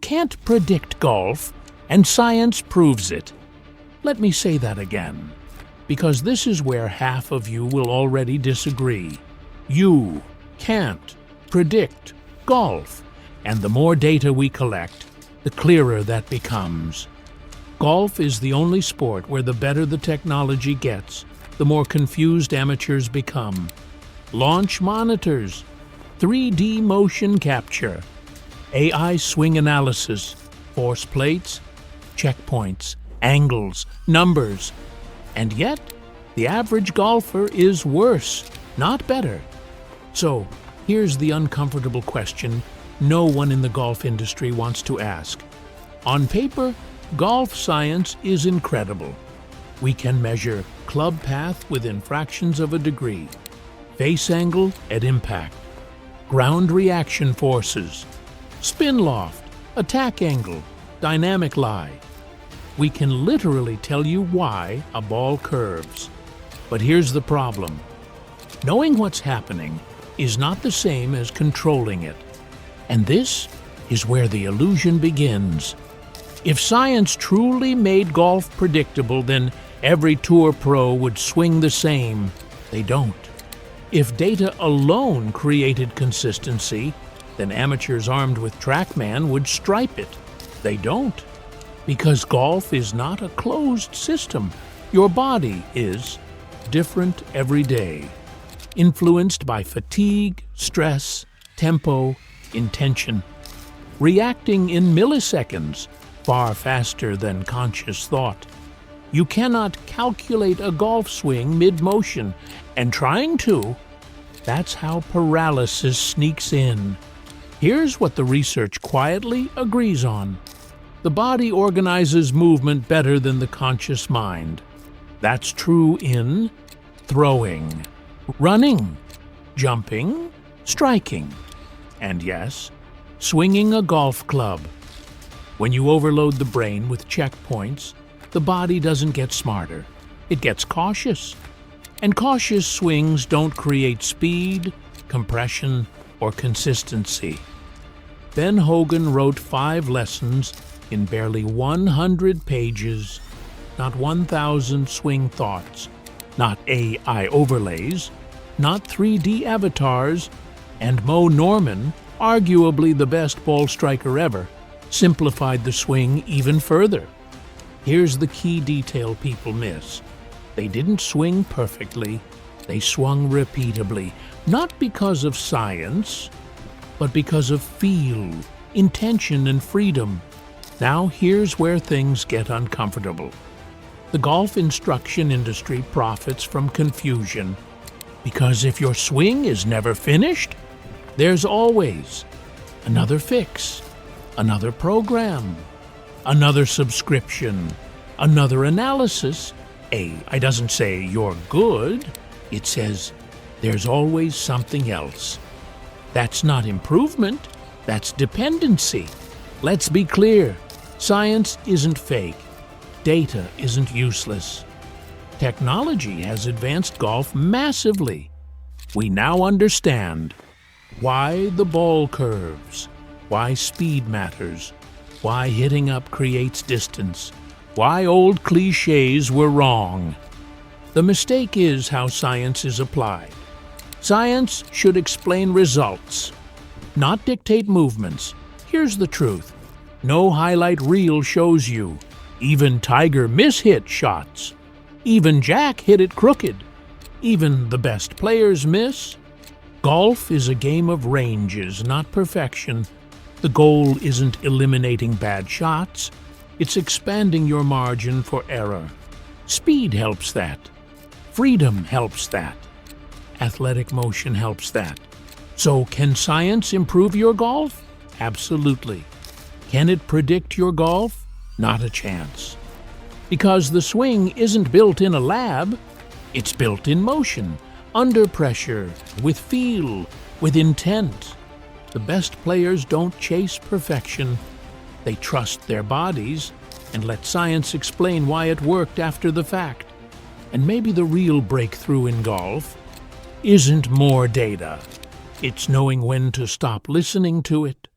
can't predict golf, and science proves it. Let me say that again, because this is where half of you will already disagree. You can't predict golf, and the more data we collect, the clearer that becomes. Golf is the only sport where the better the technology gets, the more confused amateurs become. Launch monitors, 3D motion capture, AI swing analysis, force plates, checkpoints, angles, numbers. And yet, the average golfer is worse, not better. So, here's the uncomfortable question no one in the golf industry wants to ask. On paper, golf science is incredible. We can measure club path within fractions of a degree, face angle at impact, ground reaction forces, spin loft, attack angle, dynamic lie. We can literally tell you why a ball curves. But here's the problem. Knowing what's happening is not the same as controlling it. And this is where the illusion begins. If science truly made golf predictable, then every tour pro would swing the same. They don't. If data alone created consistency, then amateurs armed with TrackMan would stripe it. They don't. Because golf is not a closed system. Your body is different every day, influenced by fatigue, stress, tempo, intention, reacting in milliseconds, far faster than conscious thought. You cannot calculate a golf swing mid-motion, and trying to, that's how paralysis sneaks in. Here's what the research quietly agrees on. The body organizes movement better than the conscious mind. That's true in throwing, running, jumping, striking, and yes, swinging a golf club. When you overload the brain with checkpoints, the body doesn't get smarter. It gets cautious. And cautious swings don't create speed, compression, or consistency. Ben Hogan wrote 5 lessons in barely 100 pages, not 1,000 swing thoughts, not AI overlays, not 3D avatars, and Mo Norman, arguably the best ball striker ever, simplified the swing even further. Here's the key detail people miss. They didn't swing perfectly, they swung repeatably, not because of science, but because of feel, intention, and freedom. Now here's where things get uncomfortable. The golf instruction industry profits from confusion, because if your swing is never finished, there's always another fix, another program, another subscription, another analysis. AI doesn't say you're good, it says there's always something else. That's not improvement, that's dependency. Let's be clear, science isn't fake, data isn't useless. Technology has advanced golf massively. We now understand why the ball curves, why speed matters, why hitting up creates distance, why old cliches were wrong. The mistake is how science is applied. Science should explain results, not dictate movements. Here's the truth. No highlight reel shows you. Even Tiger mishit shots. Even Jack hit it crooked. Even the best players miss. Golf is a game of ranges, not perfection. The goal isn't eliminating bad shots. It's expanding your margin for error. Speed helps that. Freedom helps that. Athletic motion helps that. So, can science improve your golf? Absolutely. Can it predict your golf? Not a chance. Because the swing isn't built in a lab, it's built in motion, under pressure, with feel, with intent. The best players don't chase perfection. They trust their bodies and let science explain why it worked after the fact. And maybe the real breakthrough in golf isn't more data. It's knowing when to stop listening to it